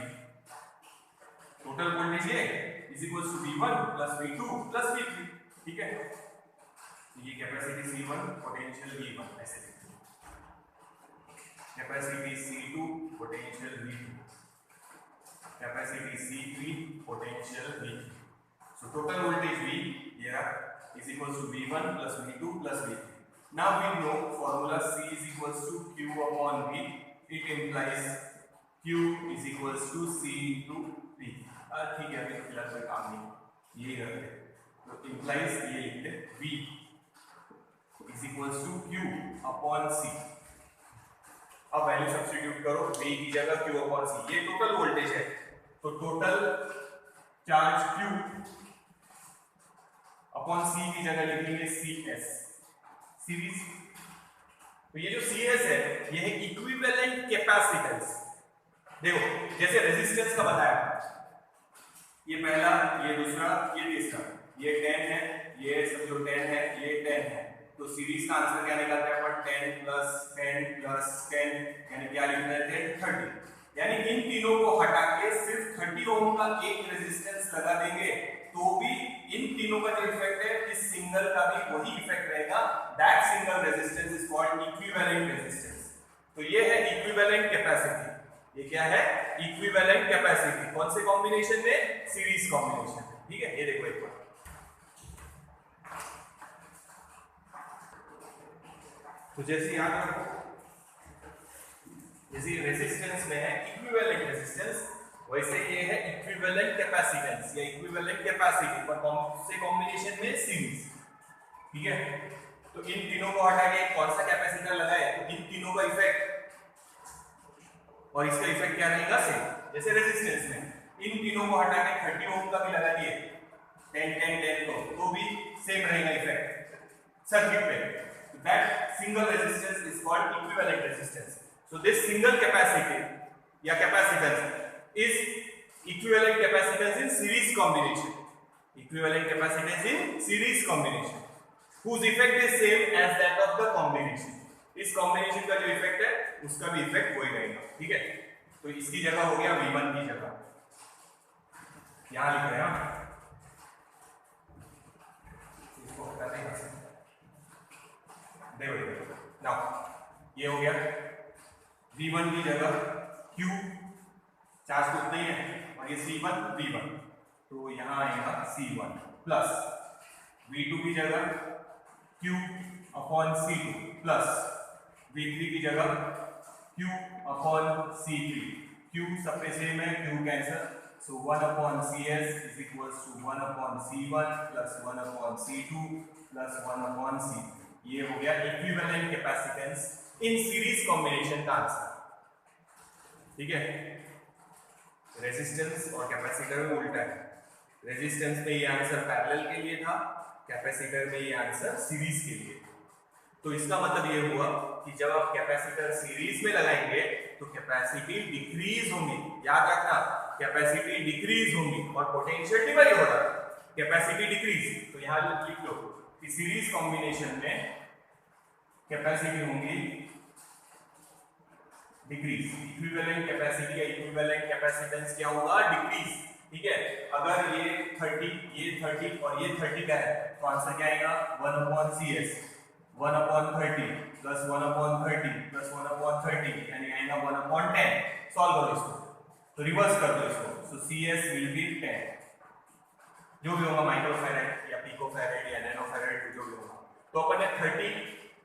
A: total voltage ये is equals to V1 plus V2 plus V3, ठीक है। ये कैपेसिटी C1 पोटेंशियल V1 ऐसे लिखते हैं, capacity C2 potential V2, capacity C3 potential V3, so total voltage V ये is equals to V1 plus V2 plus V3। Now we know formula C is equals to Q upon V, it implies Q is equals to C into V। ठीक है, अभी तो फिलहाल कोई काम नहीं, ये करते तो implies ये लिखते V is equals to Q upon C। अब वैल्यू सब्स्टिट्यूट करो, V की जगह Q upon C, ये टोटल वोल्टेज है तो total charge Q upon C की जगह लिखेंगे CS, सीरीज। तो ये जो CS है ये है इक्विवेलेंट कैपेसिटेंस। देखो जैसे रेजिस्टेंस का बताया, ये पहला, ये दूसरा, ये तीसरा, ये 10 है, ये सब जो 10 है ये 10 है, तो सीरीज का आंसर क्या निकालते हैं अपन, 10 प्लस 10 प्लस 10, यानी क्या लिख रहे थे, 30। यानी इन तीनों को हटा के सिर्फ 30 ओम का एक रेजिस्टेंस लगा देंगे तो भी इन तीनों का जो इफेक्ट है इस सिंगल का भी वही इफेक्ट रहेगा, that single resistance is called equivalent resistance. तो ये है इक्विवेलेंट कैपेसिटी, ये क्या है, इक्विवेलेंट कैपेसिटी, कौन से कॉम्बिनेशन में, सीरीज कॉम्बिनेशन, ठीक है। ये देखो एक बार, तो जैसे याद रखो, जैसे रेजिस्टेंस में है इक्विवेलेंट रेजिस्टेंस, वैसे ये है इक्विवेलेंट कैपेसिटेंस या इक्विवेलेंट कैपेसिटी, पर कौन से कॉम्बिनेशन में, सीरीज, ठीक है। तो इन तीनों को हटा के कौन सा कैपेसिटर लगाए तो इन तीनों का इफेक्ट और इसका इफेक्ट क्या रहेगा, सेम। जैसे रेजिस्टेंस में इन तीनों को हटा के 30 ओम का भी लगा दिए 10 10 10 तो भी सेम रहेगा इफेक्ट सर्किट पे, that single resistance is called equivalent resistance. So this single capacity या capacitance is equivalent capacitance in series combination, equivalent capacitance in series combination whose effect is same as that of the combination। इस combination का जो effect है उसका भी effect वही रहेगा, ठीक है। तो इसकी जगह हो गया V1 की जगह, यहां लिख रहे हैं, इसको हटाते हैं, देखो नाउ ये हो गया V1 की जगह Q, चार्ज तो उतना ही है, और ये C1 V1, तो यहाँ आएगा C1 प्लस V2 की जगह Q upon C2 plus V3 की जगह Q अपॉन C3, Q सब पे सेम है, Q cancel, so 1 upon CS is equals to 1 upon C1 plus 1 upon C2 plus 1 upon C3। ये हो गया equivalent capacitance in series combination का answer, ठीक है। रेजिस्टेंस और कैपेसिटर में उल्टा है, रेजिस्टेंस में ये आंसर पैरेलल के लिए था, कैपेसिटर में ये आंसर सीरीज के लिए। तो इसका मतलब ये हुआ कि जब आप कैपेसिटर सीरीज में लगाएंगे तो कैपेसिटी डिक्रीज होंगी। याद रखना, कैपेसिटी डिक्रीज होंगी और पोटेंशियल डिवाइड हो रहा है, कैपेसिटी डिक्रीज। तो यहां लिख लो कि सीरीज कॉम्बिनेशन में कैपेसिटी होंगी डिक्रीज। इक्विवेलेंट कैपेसिटी या इक्विवेलेंट कैपेसिटेंस क्या होगा? डिक्रीज। ठीक है, अगर ये 30 ये 30 और ये 30 का है तो आंसर क्या आएगा? 1/CS 1/30 प्लस 1/30 प्लस 1/30 यानी आएगा 1/10। सॉल्व करो इसको, तो रिवर्स कर दो इसको। सो CS विल बी 10, जो भी होगा माइक्रोफैराड या पिकोफैराड या नैनोफैराड जो भी होगा। तो अपन ने 30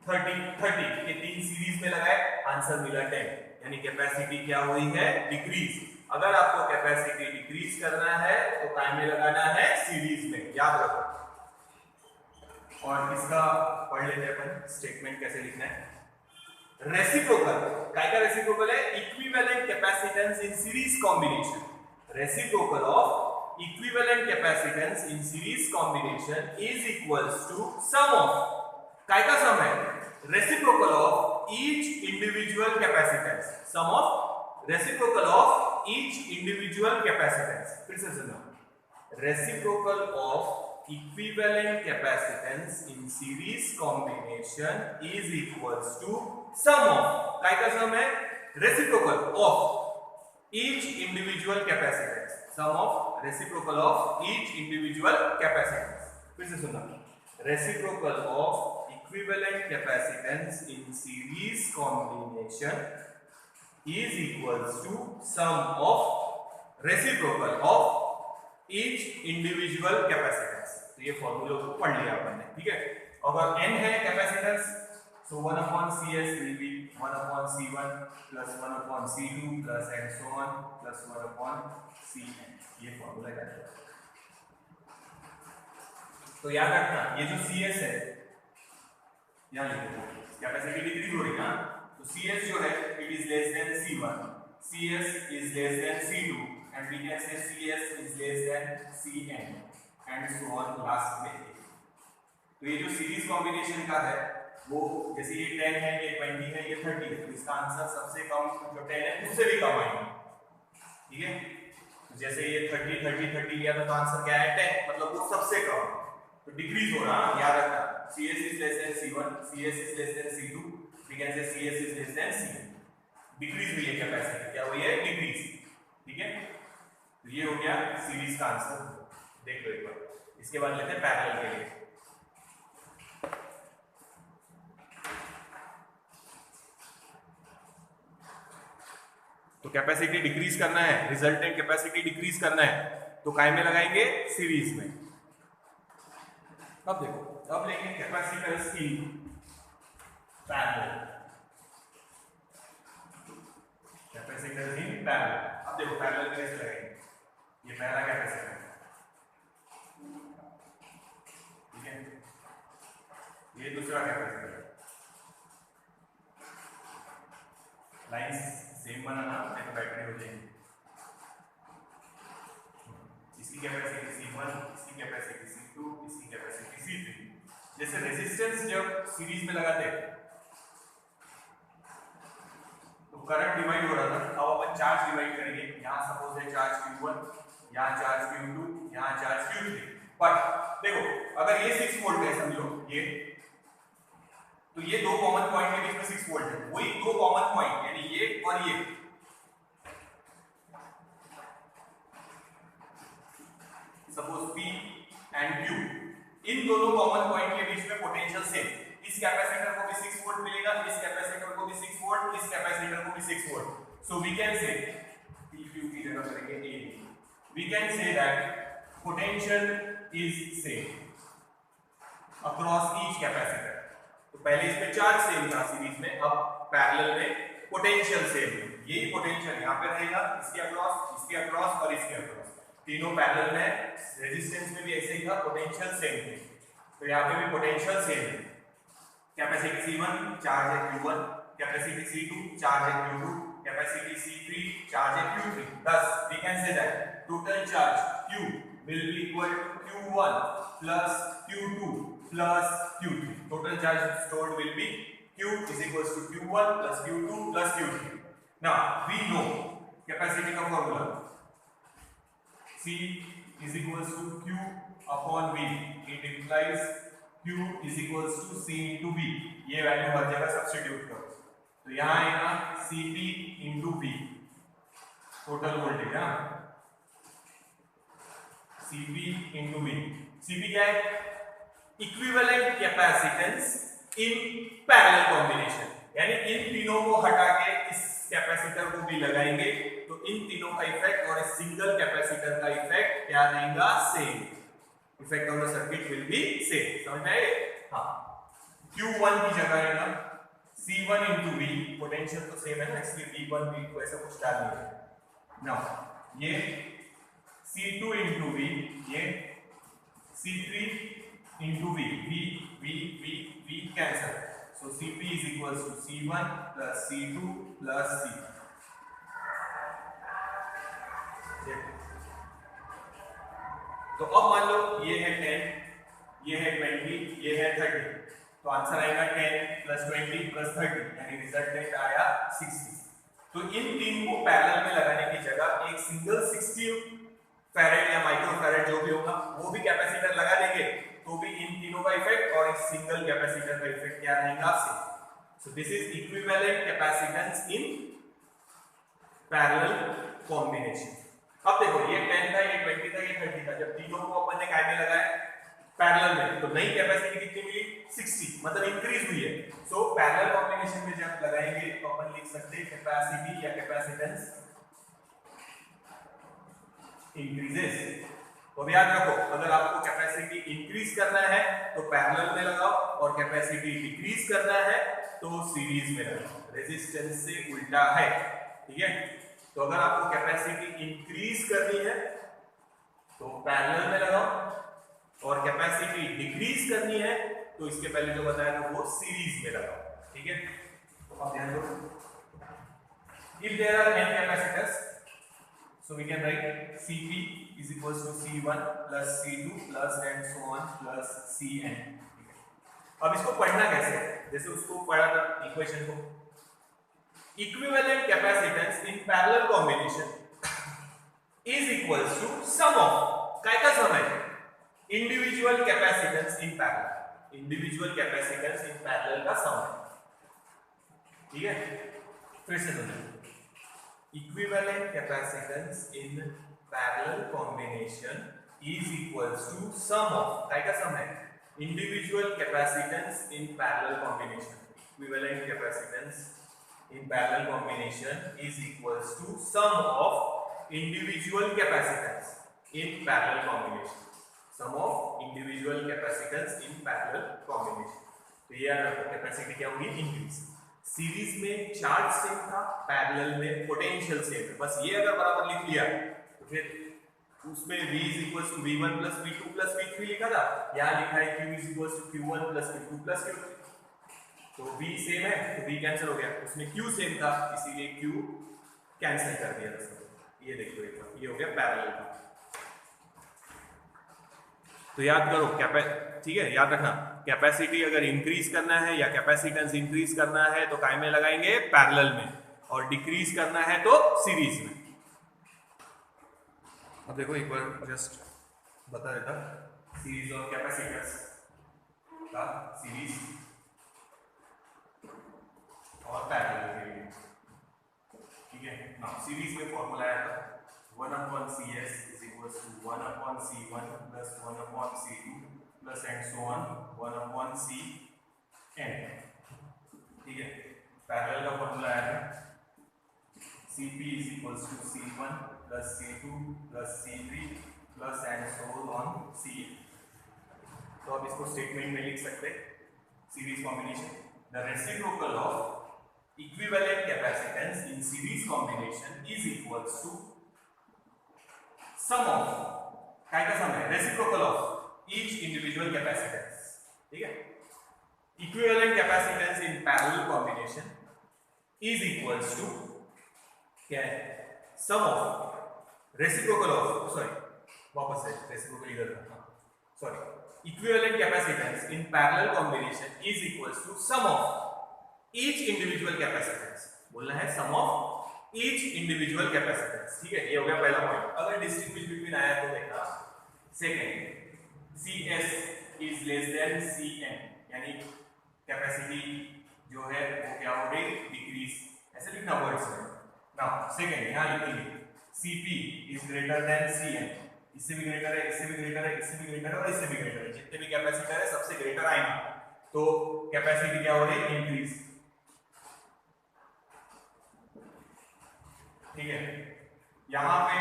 A: 30 30 के तीन सीरीज में लगाए, आंसर मिला 10, यानी कैपेसिटी क्या हुई है? डिक्रीज। अगर आपको कैपेसिटी डिक्रीज करना है तो काय में लगाना है? सीरीज में, याद रखो। और इसका पढ़ लेते हैं अपन, स्टेटमेंट कैसे लिखना है। रेसिप्रोकल, काय का रेसिप्रोकल है? Equivalent capacitance in series combination. Reciprocal of equivalent capacitance in series combination is equals to sum of, काय का सम है? Reciprocal of each individual capacitance. Sum of reciprocal of each individual capacitance. फिर से सुनो, reciprocal of equivalent capacitance in series combination is equals to sum of, काय का sum है? reciprocal of each individual capacitance, sum of reciprocal of each individual capacitance। फिर से सुनना, reciprocal of equivalent capacitance in series combination is equals to sum of reciprocal of each individual capacitance। तो ये formula को पढ़ लिया अपन ने, ठीक है। अगर n है capacitance, so 1/CS will be 1/C1 plus 1/C2 plus and so on plus 1/Cn। ये फॉर्मूला याद रखना। तो याद रखना, ये जो CS है यहां लिखो, कैपेसिटी डिक्रीज हो रही है ना, तो CS जो है it is less then C1, CS is less then C2 and we can say CS is less than Cn and so on last में। तो ये जो सीरीज कॉम्बिनेशन का है वो, जैसे ये 10 है, ये 20 है, ये 30 है, तो इसका आंसर सबसे कम जो 10 है उससे भी कम आएगा, ठीक है। तो जैसे ये 30 30 30 लिया तो आंसर क्या है? 10, मतलब वो सबसे कम, तो डिक्रीज हो रहा है, याद रखना। CS is less than C1, CS is less than C2, we can say CS is less than Cn। Decrease हुई है कैपेसिटी, क्या हुई है? डिक्रीज, ठीक है। तो ये हो गया सीरीज का आंसर, देख लो एक बार। इसके बाद लेते हैं पैरेलल के लिए। तो कैपेसिटी डिक्रीज करना है, रिजल्टेंट कैपेसिटी डिक्रीज करना है, तो काय में लगाएंगे? सीरीज में। अब देखो, अब लेंगे कैपेसिटर्स की पैरेलल, कैपेसिटर्स इन पैरेलल। अब देखो पैरेलल कैसे लगाएंगे। ये पहला कैपेसिटर, ठीक है, ये दूसरा कैपेसिटर। लाइंस सेम बनाना, नहीं तो बैटरी हो जाएगी। इसकी कैपेसिटी C1, इसकी कैपेसिटी C2, इसकी कैपेसिटी C3। जैसे रेजिस्टेंस जब सीरीज में लगाते हैं तो करंट डिवाइड हो रहा था, अब अपन चार्ज डिवाइड करेंगे। यहाँ सपोज है चार्ज Q1, यहाँ चार्ज Q2, यहाँ चार्ज Q3। बट देखो, अगर ये 6 वोल्ट है समझो ये, तो ये दो कॉमन पॉइंट के बीच में 6 वोल्ट है, वही दो कॉमन पॉइंट यानी ये और ये, सपोज P एंड Q, इन दोनों कॉमन पॉइंट के बीच में पोटेंशियल सेम। इस कैपेसिटर को भी 6 वोल्ट मिलेगा, इस कैपेसिटर को भी 6 वोल्ट, इस कैपेसिटर को भी 6 volt. So we can say PQ की जगह करेंगे A, we can say that potential is same across each capacitor। तो पहले इसमें चार्ज सेम था सीरीज में, अब पैरेलल में पोटेंशियल सेम है। यही पोटेंशियल यहाँ पे रहेगा, इसके अक्रॉस और इसके अक्रॉस, तीनों पैरेलल में। रेजिस्टेंस में भी ऐसे ही था, पोटेंशियल सेम थे, तो यहाँ पे भी पोटेंशियल सेम है। कैपेसिटी C1 चार्ज है Q1, कैपेसिटी C2 चार्ज है Q2, कैपेसिटी C3 चार्ज है Q3। Thus we can say that total charge Q will be equal to Q1 plus Q2 plus Q3. Total charge stored will be Q is equals to Q1 plus Q2 plus Q3. Now we know capacity का formula C is equals to Q upon V. It implies Q is equals to C into V. ये value हर जगह substitute करो तो यहाँ आएगा Cp into V total voltage है Cp into V. Cp क्या है? Equivalent capacitance in parallel combination, यानी इन तीनों को हटा के इस कैपेसिटर को भी लगाएंगे तो इन तीनों का इफेक्ट और इस सिंगल कैपेसिटर का इफेक्ट क्या रहेगा? Same. Effect on the circuit will be same. समझ में आए? हाँ. Q1 की जगह है ना C1 into V, पोटेंशियल तो सेम है ना इसलिए V1 V को ऐसा कुछ डालना है. नाउ ये C2 into V, ये C3 into V, V cancel. So Cp is equals to C1 plus C2 plus C. तो अब मान लो ये है 10, ये है 20, ये है 30. तो आंसर आएगा 10 plus 20 plus 30, यानी रिजल्टेंट आया 60. तो इन तीन को पैरेलल में लगाने की जगह एक सिंगल 60 फैरेड या माइक्रो फैरेड जो भी होगा वो भी कैपेसिटर लगा देंगे तो भी इन तीनों का इफेक्ट और इस सिंगल कैपेसिटर का इफेक्ट क्या रहेगा? Same. So this is equivalent capacitance in parallel combination. अब देखो ये 10 था, ये 20 था, ये 30 था. जब तीनों को अपन ने काय में लगाया? पैरेलल में. तो नई कैपेसिटी कितनी मिली? 60, मतलब इंक्रीज हुई है. सो पैरेलल कॉम्बिनेशन में जब लगाएंगे तो अपन लिख सकते हैं कैपेसिटी या कैपेसिटेंस इंक्रीजेस. तो याद रखो अगर आपको कैपेसिटी इंक्रीज करना है तो पैरेलल में लगाओ और कैपेसिटी डिक्रीज करना है तो सीरीज में लगाओ. रेजिस्टेंस से उल्टा है. ठीक है. तो अगर आपको कैपेसिटी इंक्रीज करनी है तो पैरेलल में लगाओ और कैपेसिटी डिक्रीज करनी है तो इसके पहले जो बताया था वो सीरीज में लगाओ. ठीक है. तो अब ध्यान दो. If there are n capacitors, so we can write Cp is equals to C1 plus C2 plus and so on plus Cn. अब इसको पढ़ना कैसे? जैसे उसको पढ़ा था इक्वेशन को. Equivalent capacitance in parallel combination is equals to sum of काय का सम है? Individual capacitance in parallel. Individual capacitance in parallel का सम है. ठीक है. फिर से सुनो. Equivalent capacitance in parallel combination is equals to sum of काय का सम है? Individual capacitance in parallel combination. Equivalent capacitance in parallel combination is equals to sum of individual capacitance in parallel combination. Sum of individual capacitance in parallel combination. तो ये याद रखो capacity क्या होगी? Increase. Series में charge same था, parallel में potential same है. बस ये अगर बराबर लिख लिया तो फिर उसमें V is equals to V1 plus V2 plus V3 लिखा था. यहाँ लिखा है Q is equals to Q1 plus Q2 plus Q3. तो V सेम है तो V कैंसिल हो गया. उसमें Q सेम था इसीलिए Q कैंसिल कर दिया था. ये देखो एक बार ये हो गया पैरेलल का. तो याद करो ठीक है. याद रखना कैपेसिटी अगर इंक्रीज करना है या कैपेसिटेंस इंक्रीज करना है तो काय में लगाएंगे? पैरेलल में. और डिक्रीज करना है तो सीरीज में. अब देखो एक बार जस्ट बता देता सीरीज और कैपेसिटर्स का सीरीज और पैरेलल के लिए. ठीक है. नाउ सीरीज में फॉर्मूला आया था 1/CS is equals to 1/C1 plus 1/C2 plus and so on 1/Cn. ठीक है. पैरेलल का फॉर्मूला आया था Cp is equals to C1 plus C2 plus C3 plus and so on Cn. तो अब इसको स्टेटमेंट में लिख सकते हैं. Series combination the reciprocal of equivalent capacitance in series combination is equals to sum of काय का सम है? reciprocal of each individual capacitance. ठीक है. equivalent capacitance in parallel combination is equals to क्या है? sum of reciprocal of वापस से reciprocal इधर था, sorry, equivalent capacitance in parallel combination is equals to sum of each individual capacitance, बोलना है sum of each individual capacitance, ठीक है, ये हो गया पहला पॉइंट। अगर डिस्टिंग्विश बिटवीन आया तो देखना second, CS is less then CN, यानी कैपेसिटी जो है वो क्या हो गई, डिक्रीज, ऐसे लिखना वर्ड्स में। नाउ सेकंड यहां लिखेंगे CP is greater then CN, इससे भी ग्रेटर है, इससे भी ग्रेटर है, इससे भी ग्रेटर है और इससे भी ग्रेटर है, जितने भी कैपेसिटर है सबसे ग्रेटर आएंगे, तो कैपेसिटी क्या हो रही है, इंक्रीज, ठीक है। यहां पे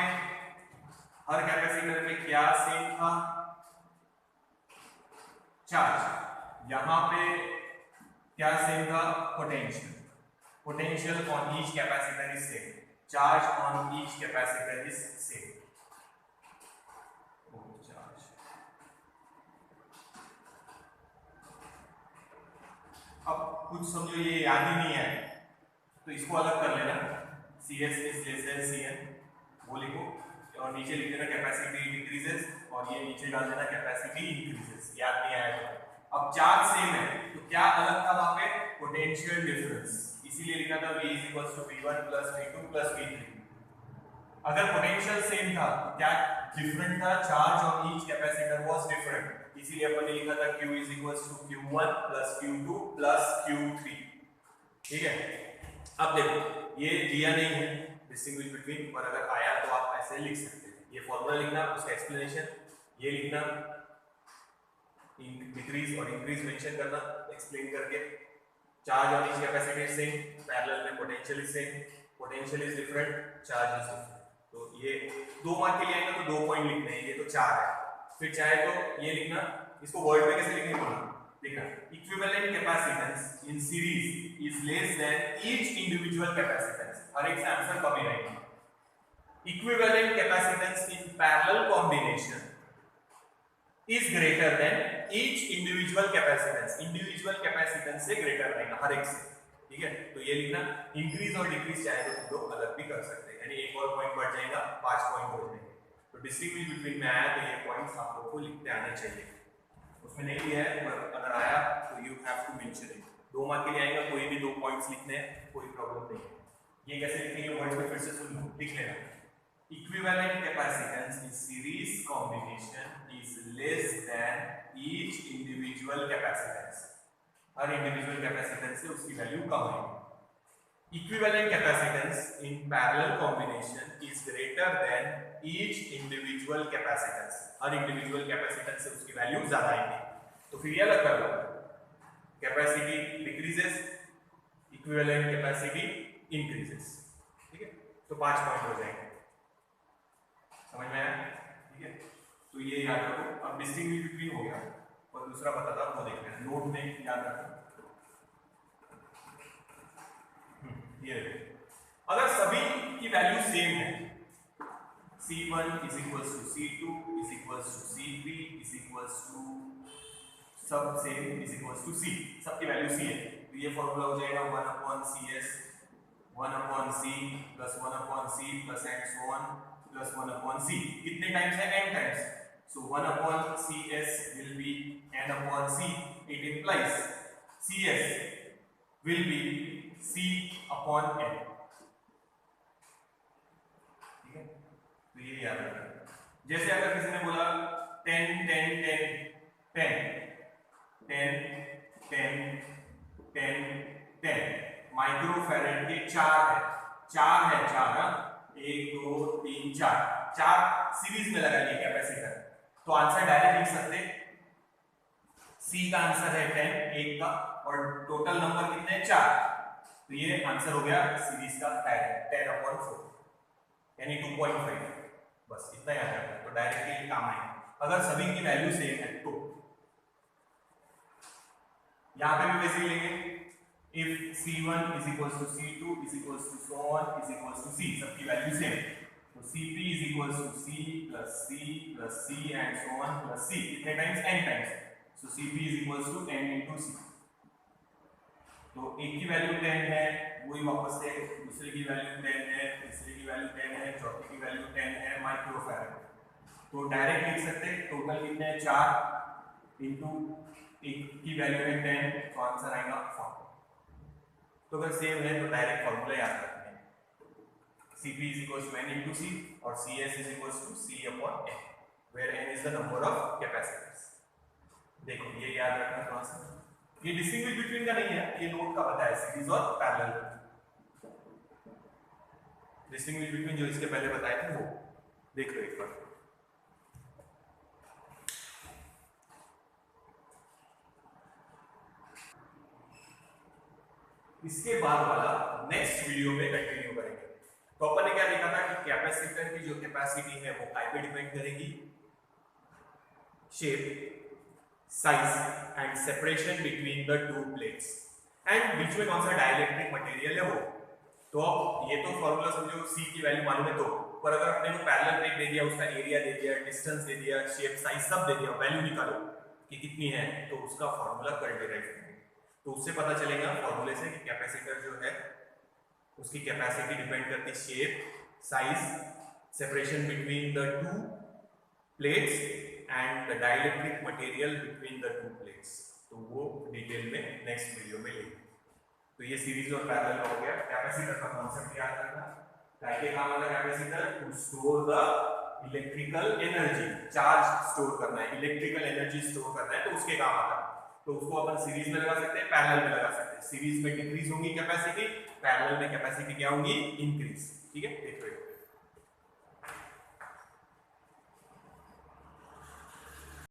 A: हर कैपेसिटर में क्या सेम था, चार्ज, यहां पे क्या सेम था, potential, potential on each capacitor is same, charge on each capacitor is same, charge. अब कुछ समझो ये याद ही नहीं है तो इसको अलग कर लेना, CS is less then CN वो लिखो, और नीचे लिख देना कैपेसिटी डिक्रीजेस, और ये नीचे डाल देना कैपेसिटी इंक्रीजेस, याद नहीं आया तो। अब चार्ज सेम है तो क्या अलग था वहां पे, पोटेंशियल डिफरेंस, इसीलिए लिखा था V = V1 + V2 + V3। अगर पोटेंशियल सेम था तो क्या डिफरेंट था, charge on each capacitor was different, इसीलिए अपन ने लिखा था Q = Q1 + Q2 + Q3, ठीक है। अब देखो ये दिया नहीं है डिस्टिंग्विश बिटवीन, पर अगर आया तो आप ऐसे लिख सकते हैं, ये फॉर्मूला लिखना, उसका एक्सप्लेनेशन ये लिखना, डिक्रीज और इंक्रीज मेंशन करना एक्सप्लेन करके, charge on each capacity same, parallel में potential is same, potential is different, charge is different, तो ये 2 मार्क के लिए आएगा तो 2 पॉइंट लिखने हैं, ये तो 4 है, फिर चाहे तो ये लिखना, इसको वर्ड में कैसे लिखेंगे बोलना, देखना, equivalent capacitance in series is less than each individual capacitance, हर एक से आंसर कम ही रहेगा। Equivalent capacitance in parallel combination is greater than each individual capacitance, individual capacitance से ग्रेटर रहेगा हर एक से, ठीक है। तो ये लिखना, इंक्रीज और डिक्रीज चाहे तो तुम लोग अलग भी कर सकते हैं, यानी एक और पॉइंट बढ़ जाएगा, 5 पॉइंट हो जाएंगे। तो डिस्टिंग्विश बिटवीन में आया तो ये पॉइंट्स आप लोग को लिखते आने चाहिए, उसमें नहीं लिया है पर अगर आया तो you have to mention it, 2 mark के लिए आएगा, कोई भी 2 पॉइंट्स लिखने हैं, कोई प्रॉब्लम नहीं है। ये कैसे लिखेंगे वर्ड्स में फिर से सुन लो, लिख लेना, equivalent capacitance in series combination is less than each individual capacitance, her individual capacitance से उसकी वैल्यू कम है। Equivalent capacitance in parallel combination is greater than each individual capacitance, her individual capacitance से उसकी वैल्यू ज्यादा आएगी, तो फिर ये अलग कर लो, capacity decreases, equivalent capacity increases, ठीक है। तो 5 पॉइंट हो जाएंगे, समझ में आया, ठीक है। तो ये याद रखो, अब डिस्टिंग्विश बिटवीन हो गया, और दूसरा बताता हूं वो देखना है, नोट में याद रखो, ये अगर सभी की वैल्यू सेम है, C1 = C2 = C3 सब सेम C, सबकी वैल्यू C है, तो ये फॉर्मूला हो जाएगा 1/CS 1/C + 1/C + and so on + 1/C, कितने टाइम्स है, n times, so 1/CS will be n/C, it implies CS will be C/n, ठीक है। तो ये याद रखना, जैसे अगर किसी ने बोला 10 10 10 10 10 10 10 10 माइक्रोफैरेड के 4 है, 1 2 3 4 सीरीज में लगा लिए कैपेसिटर, तो आंसर डायरेक्ट लिख सकते, C का आंसर है 10 1 का, और टोटल नंबर कितने हैं 4, तो ये आंसर हो गया सीरीज का डायरेक्ट 10/4, यानी 2.5, बस इतना याद रखना, तो डायरेक्टली काम आएगा। अगर सभी की वैल्यू सेम है तो यहां पे भी वैसे ही लेंगे, if C1 = C2 = so on = C, सबकी वैल्यू सेम, तो CP = C + C + C and so on + C, कितने times, n times, so CP = n × C, तो एक की वैल्यू 10 है, वही वापस से दूसरे की वैल्यू 10 है, तीसरे की वैल्यू 10 है, चौथे की वैल्यू 10 है, माइक्रोफैरेड, तो डायरेक्ट लिख सकते हैं टोटल कितने हैं 4 इंटू एक की वैल्यू है 10, तो आंसर आएगा 4। तो अगर सेम है तो डायरेक्ट फॉर्मूला याद रखते हैं, Cp is equals to n into C और Cs is equals to C upon n, where n is the number of capacitors। देखो ये याद रखना थोड़ा सा, ये डिस्टिंग्विश बिटवीन का नहीं है, ये नोट का पता है, सीरीज और पैरेलल। डिस्टिंग्विश बिटवीन जो इसके पहले बताए थे वो देख लो एक बार। इसके बाद वाला नेक्स्ट वीडियो में कंटिन्यू करेंगे। तो अपन ने क्या देखा था कि कैपेसिटर की जो कैपेसिटी है वो काय पे डिपेंड करेगी, shape, size and separation between the two plates, and बीच में कौन सा डाइलेक्ट्रिक मटेरियल है वो। तो अब ये तो फॉर्मूला समझो, C की वैल्यू मालूम है तो, पर अगर अपने को पैरेलल प्लेट दे दिया, उसका एरिया दे दिया, डिस्टेंस दे दिया, शेप साइज सब दे दिया, वैल्यू निकालो कि कितनी है, तो उसका फॉर्मूला कर डिराइव करेंगे। तो उससे पता चलेगा फॉर्मूले से कि कैपेसिटर जो है उसकी कैपेसिटी डिपेंड करती है shape, size, separation between the two plates and the dielectric material between the two plates. तो वो डिटेल में नेक्स्ट वीडियो में लेंगे। तो ये सीरीज और पैरेलल हो गया। कैपेसिटर का कॉन्सेप्ट याद रखना, काय के काम आता है capacitor, to store the electrical energy, charge store करना है, इलेक्ट्रिकल एनर्जी स्टोर करना है, तो उसके काम आता है। तो उसको अपन सीरीज में लगा सकते हैं, पैरेलल में लगा सकते हैं। सीरीज में डिक्रीज होंगी कैपेसिटी, पैरेलल में कैपेसिटी क्या होंगी, इंक्रीज। ठीक है, देखो